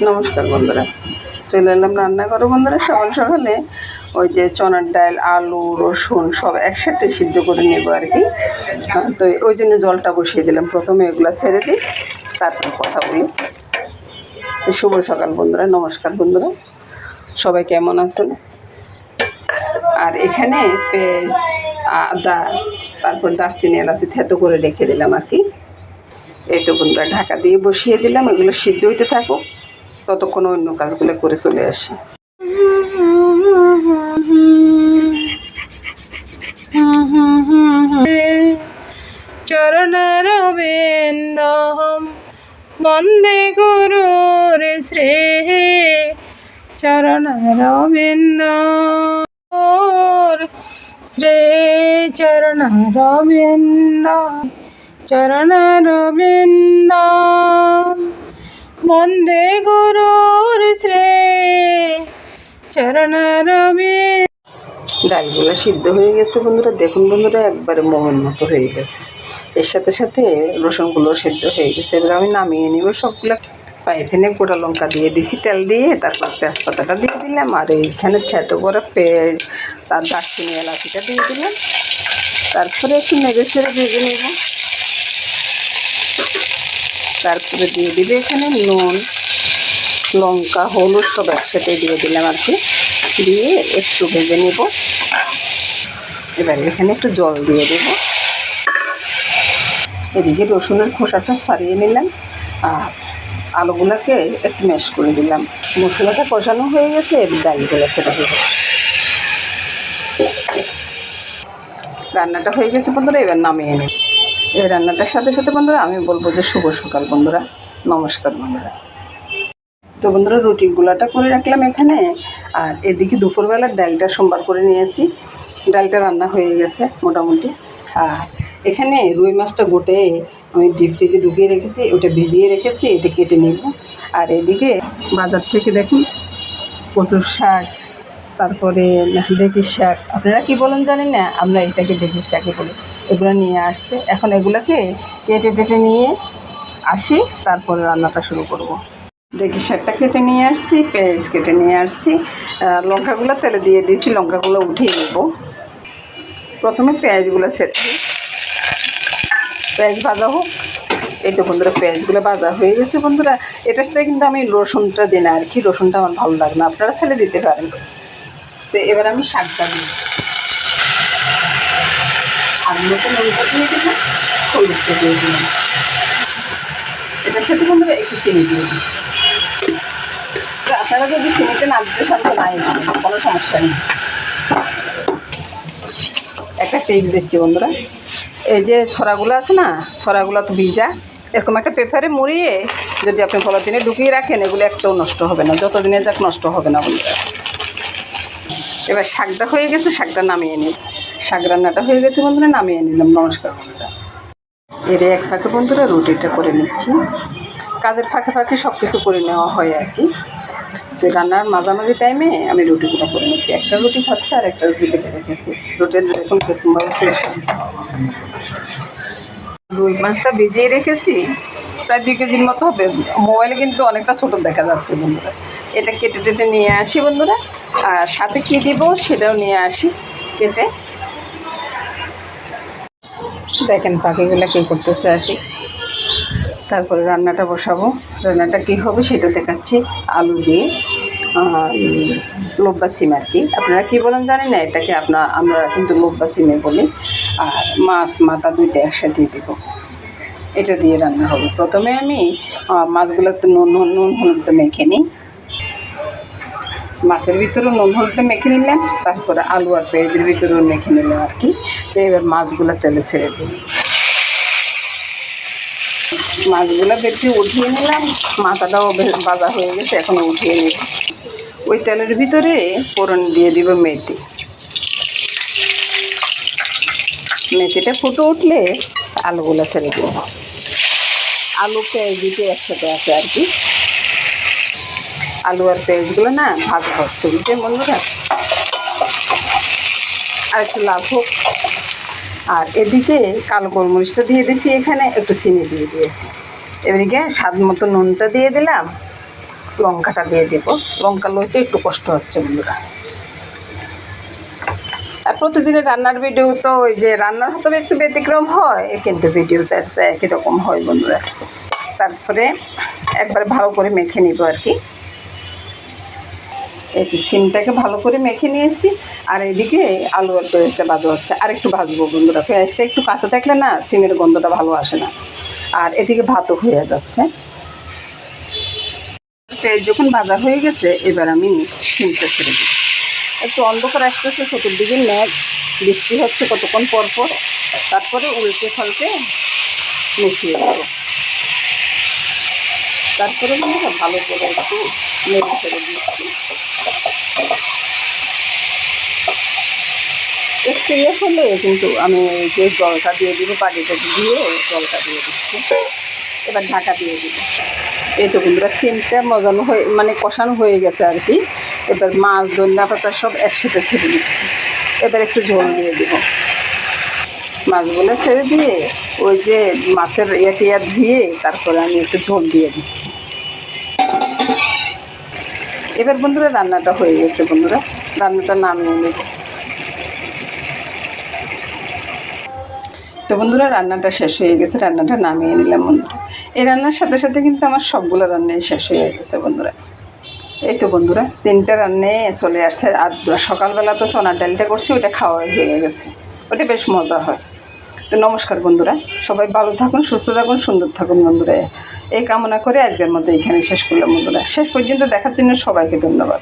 নমস্কার বন্ধুরা, চলে এলাম রান্নাঘরে বন্ধুরা। সকাল সকালে ওই যে চনার ডাল, আলু, রসুন সব একসাথে সিদ্ধ করে নেব আর কি। তো ওই জন্য জলটা বসিয়ে দিলাম। প্রথমে এগুলো ছেড়ে দিই, তারপরে কথা বলি। শুভ সকাল বন্ধুরা, নমস্কার বন্ধুরা, সবাই কেমন আছেন? আর এখানে পেঁয়াজ, আদা, তারপর দারচিনি, এলাচি থেতো করে রেখে দিলাম আর কি। এই তো বন্ধুরা, ঢাকা দিয়ে বসিয়ে দিলাম। এগুলো সিদ্ধ হইতে থাকুক, ততক্ষণ অন্য কাজগুলো করে চলে আসি। চরণারবিন্দম বন্দে গুরুর শ্রেয় চরণারবিন্দ শ্রেয় চরণারবিন্দ চরণারবিন্দ বন্দে গুরুর শ্রেয় চরণারবিন্দ। ডালগুলো সিদ্ধ হয়ে গেছে বন্ধুরা, দেখুন বন্ধুরা, একবারে মোমের মতো হয়ে গেছে। এর সাথে সাথে রসুনগুলো সিদ্ধ হয়ে গেছে। এবার আমি নামিয়ে নিব সবগুলো। এখানে গোটা লঙ্কা দিয়ে দিছি তেল দিয়ে, তারপর তেজপাতাটা দিয়ে দিলাম, আর এইখানে থেতো করা পেঁয়াজ, তার দারচিনি, এলাচিটা দিয়ে দিলাম। তারপরে একটু নেড়ে ছেড়ে ভেজে নেব। তারপরে দিয়ে দিবে এখানে নুন, লঙ্কা, হলুদ সব একসাথে দিয়ে দিলাম আর কি। দিয়ে একটু ভেজে নেব। এবার এখানে একটু জল দিয়ে দেব। এদিকে রসুনের খোসাটা ছাড়িয়ে নিলাম, আর আলুগুলোকে একটু ম্যাশ করে দিলাম। মশলাটা কষানো হয়ে গেছে, এবার ডালগুলো সেটা দেবো। রান্নাটা হয়ে গেছে বন্ধুরা, এবার নামিয়ে নেব। এই রান্নাটার সাথে সাথে বন্ধুরা আমি বলবো যে শুভ সকাল বন্ধুরা, নমস্কার বন্ধুরা। তো বন্ধুরা, রুটির গুলাটা করে রাখলাম এখানে। আর এদিকে দুপুরবেলার ডালটা সোমবার করে নিয়েছি। ডালটা রান্না হয়ে গেছে মোটামুটি। আর এখানে রুই মাছটা গোটে আমি ডিপ ফ্রিজে ঢুকিয়ে রেখেছি, ওটা ভিজিয়ে রেখেছি, এটা কেটে নেব। আর এদিকে বাজার থেকে দেখুন কচুর শাক, তারপরে ঢেঁকির শাক, আপনারা কি বলেন জানি না, আমরা এটাকে ঢেঁকির শাকই বলি। এগুলো নিয়ে আসছে, এখন এগুলোকে কেটে টেটে নিয়ে আসি, তারপরে রান্নাটা শুরু করব। ঢেঁকির শাকটা কেটে নিয়ে আসছি, পেঁয়াজ কেটে নিয়ে আসছি, লঙ্কাগুলো তেলে দিয়ে দিয়েছি, লঙ্কাগুলো উঠিয়ে নেব। প্রথমে পেঁয়াজগুলো ছেড়ে পেঁয়াজ ভাজা হোক। এই তো বন্ধুরা, পেঁয়াজগুলো ভাজা হয়ে গেছে বন্ধুরা। এটার সাথে কিন্তু আমি রসুনটা দিই না আর কি, রসুনটা আমার ভালো লাগে না, আপনারা ছেলে দিতে পারেন। তো এবার আমি শাকটা দিই, আলুটা লঙ্কা দিয়ে দিলাম, হলুদটা দিয়ে দিলাম। এটার সাথে বন্ধুরা একটু চিনি দিয়ে দিই। আপনারা যদি চিনিতে না দিতে চান তো নাই, কোনো সমস্যা নেই। একটা টিপস দিচ্ছি বন্ধুরা, এই যে ছড়াগুলো আছে না, ছড়াগুলো তো ভিজা, এরকম একটা পেপারে মুড়িয়ে যদি আপনি পলিথিনে ঢুকিয়ে রাখেন, এগুলো একটাও নষ্ট হবে না, যতদিনে যাক নষ্ট হবে না বন্ধুরা। এবার শাকটা হয়ে গেছে, শাকটা নামিয়ে নিই। শাক রান্নাটা হয়ে গেছে বন্ধুরা, নামিয়ে নিলাম। নমস্কার বন্ধুরা। এর এক ফাঁকে বন্ধুরা রুটিটা করে নিচ্ছি। কাজের ফাঁকে ফাঁকে সব কিছু করে নেওয়া হয় আর কি। তো রান্নার মাঝামাঝি টাইমে আমি রুটিগুলো করে নিচ্ছি। একটা রুটি খাচ্ছে আর একটা রুটি বেঁধে রেখেছি। রুটির দেখুন সেরকমভাবে রুই মাছটা ভিজিয়ে রেখেছি, প্রায় 2 কেজির মতো হবে। মোবাইলে কিন্তু অনেকটা ছোটো দেখা যাচ্ছে বন্ধুরা। এটা কেটে টেটে নিয়ে আসি বন্ধুরা, আর সাথে কী দিব সেটাও নিয়ে আসি কেটে। দেখেন পাখিগুলো কী করতেছে, আসি তারপরে রান্নাটা বসাবো। রান্নাটা কী হবে সেটা দেখাচ্ছি। আলু দিয়ে লোব্বা সিম আর কি, আপনারা কী বলেন জানি না, এটাকে আমরা কিন্তু লোব্বা সিমে বলি। আর মাছ মাথা দুইটা একসাথে দেব, এটা দিয়ে রান্না হবে। প্রথমে আমি মাছগুলোতে নুন হলুদটা মেখে নিই। মাছের ভিতরেও নুন হলুদটা মেখে নিলাম, তারপরে আলু আর পেঁয়াজের ভিতরেও মেখে নিলাম আর কি। তো এবার মাছগুলো তেলে ছেড়ে দিই। মাছগুলো বেটে উঠিয়ে নিলাম, মাথাটাও ভাজা হয়ে গেছে, এখন উঠিয়ে নিব। ওই তেলের ভিতরে ফোড়ন দিয়ে দিব মেথি। মেথিটা ফুটে উঠলে আলুগুলো ছেড়ে দেব। আলু পেঁয়াজ দিতে একসাথে আছে আর কি। আলু আর পেঁয়াজগুলো না ভাজা হচ্ছে, বুঝছেন বন্ধুরা। আর একটু লাল হোক। আর এদিকে কালো গোলমরিচটা দিয়ে দিয়েছি, এখানে একটু চিনি দিয়ে দিয়েছি। এবারে স্বাদ মতো নুনটা দিয়ে দিলাম, লঙ্কাটা দিয়ে দেব। লঙ্কা লইতে একটু কষ্ট হচ্ছে বন্ধুরা। আর প্রতিদিনের রান্নার ভিডিও তো ওই যে রান্নার হয়তো একটু ব্যতিক্রম হয়, কিন্তু ভিডিওটা একই রকম হয় বন্ধুরা। তারপরে একবার ভালো করে মেখে নিব আর কি। এই সিমটাকে ভালো করে মেখে নিয়েছি। আর এদিকে আলু আর পেঁয়াজটা ভাজা হচ্ছে, আর একটু ভাজবো বন্ধুরা। পেঁয়াজটা একটু কাঁচা থাকলে না সিমের গন্ধটা ভালো আসে না। আর এদিকে ভাতও হয়ে যাচ্ছে। পেঁয়াজ যখন ভাজা হয়ে গেছে, এবার আমি সিমটা ছেড়ে দিই। একটু অন্ধকার আসতেছে, চতুর্দিকে মেঘ, বৃষ্টি হচ্ছে কতক্ষণ পর পর। তারপরে উল্টে ফাল্টে মিশিয়ে দেবো। তারপরে বন্ধুরা ভালো করে একটু নেড়ে ছেড়ে দিচ্ছি। একটু হলে কিন্তু আমি যে জলটা দিয়ে দিব, পানিটা দিয়ে জলটা দিয়ে দিচ্ছি। এবার ঢাকা দিয়ে দিব। এই তো বন্ধুরা সিমটা মজানো হয়ে মানে কষানো হয়ে গেছে আর কি। এবার মাছ, ধনিয়া পাতা সব একসাথে ছেড়ে দিচ্ছি। এবার একটু ঝোল দিয়ে দিব। মাছগুলো ছেড়ে দিয়ে ওই যে মাছের টিয়া ধুয়ে তারপরে আমি একটু ঝোল দিয়ে দিচ্ছি। এবার বন্ধুরা রান্নাটা হয়ে গেছে বন্ধুরা, রান্নাটা নামিয়ে নেব। তো বন্ধুরা রান্নাটা শেষ হয়ে গেছে, রান্নাটা নামিয়ে নিলাম বন্ধুরা। এই রান্নার সাথে সাথে কিন্তু আমার সবগুলো রান্নাই শেষ হয়ে গেছে বন্ধুরা। এই তো বন্ধুরা 3টা রান্নায় চলে আসছে। আর সকালবেলা তো চনার ডালটা করছি, ওটা খাওয়া হয়ে গেছে। ওটা বেশ মজা হয়। তো নমস্কার বন্ধুরা, সবাই ভালো থাকুন, সুস্থ থাকুন, সুন্দর থাকুন বন্ধুরা। এই কামনা করে আজকের মতো এখানে শেষ করলাম বন্ধুরা। শেষ পর্যন্ত দেখার জন্য সবাইকে ধন্যবাদ।